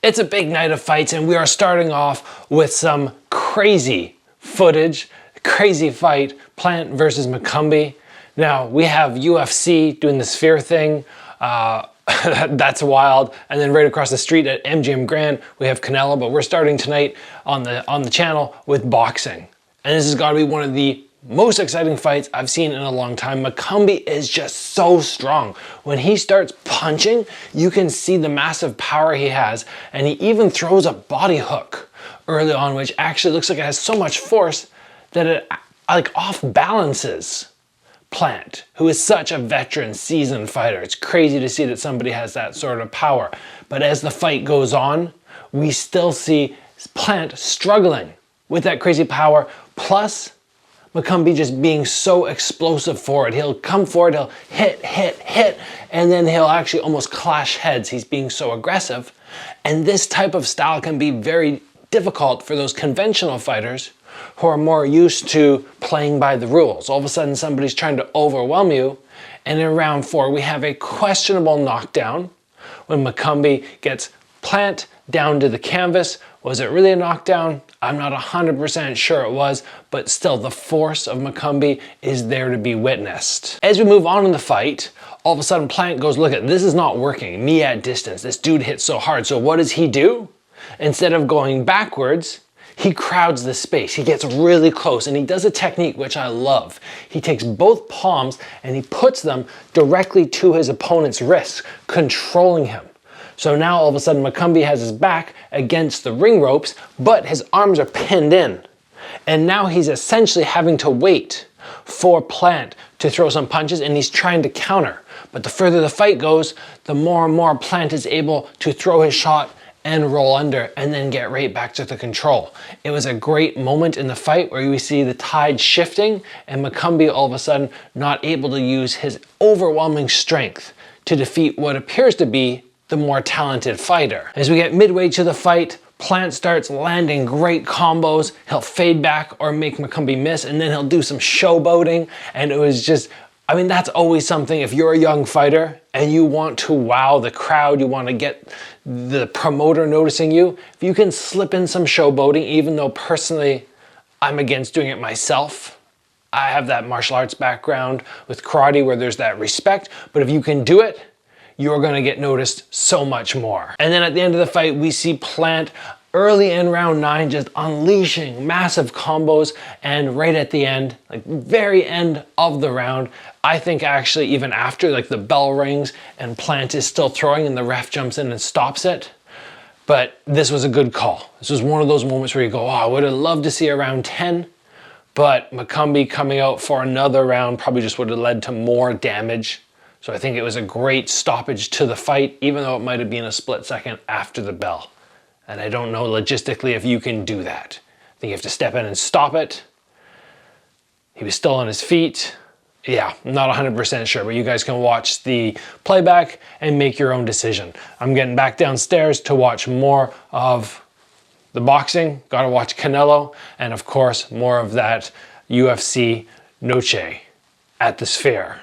It's a big night of fights, and we are starting off with some crazy footage, crazy fight, Plant versus McCumby. Now, we have UFC doing the sphere thing. That's wild. And then right across the street at MGM Grand, we have Canelo, but we're starting tonight on the channel with boxing. And this has got to be one of the most exciting fights I've seen in a long time. McCumby is just so strong. When he starts punching, you can see the massive power he has, and he even throws a body hook early on, which actually looks like it has so much force that it like off balances Plant, who is such a veteran, seasoned fighter. It's crazy to see that somebody has that sort of power. But as the fight goes on, we still see Plant struggling with that crazy power, plus McCumby just being so explosive forward. He'll come forward, he'll hit, and then he'll actually almost clash heads. He's being so aggressive. And this type of style can be very difficult for those conventional fighters who are more used to playing by the rules. All of a sudden, somebody's trying to overwhelm you. And in round 4, we have a questionable knockdown when McCumby gets Plant down to the canvas. Was it really a knockdown? I'm not 100% sure it was, but still the force of McCumby is there to be witnessed. As we move on in the fight, all of a sudden Plant goes, look, this is not working. Me at distance. This dude hits so hard. So what does he do? Instead of going backwards, he crowds the space. He gets really close, and he does a technique which I love. He takes both palms and he puts them directly to his opponent's wrists, controlling him. So now all of a sudden McCumby has his back against the ring ropes, but his arms are pinned in. And now he's essentially having to wait for Plant to throw some punches, and he's trying to counter. But the further the fight goes, the more and more Plant is able to throw his shot and roll under and then get right back to the control. It was a great moment in the fight where we see the tide shifting and McCumby all of a sudden not able to use his overwhelming strength to defeat what appears to be the more talented fighter. As we get midway to the fight, Plant starts landing great combos. He'll fade back or make McCumby miss, and then he'll do some showboating. And it was just, I mean, that's always something. If you're a young fighter and you want to wow the crowd, you want to get the promoter noticing you, if you can slip in some showboating, even though personally I'm against doing it myself. I have that martial arts background with karate where there's that respect, but if you can do it, you're gonna get noticed so much more. And then at the end of the fight, we see Plant early in round 9 just unleashing massive combos, and right at the end, like very end of the round, I think actually even after like the bell rings and Plant is still throwing and the ref jumps in and stops it. But this was a good call. This was one of those moments where you go, oh, I would have loved to see a round 10, but McCumby coming out for another round probably just would have led to more damage. So I think it was a great stoppage to the fight, even though it might have been a split second after the bell. And I don't know logistically if you can do that. I think you have to step in and stop it. He was still on his feet. Yeah, I'm not 100% sure, but you guys can watch the playback and make your own decision. I'm getting back downstairs to watch more of the boxing. Gotta watch Canelo, and of course, more of that UFC Noche at the Sphere.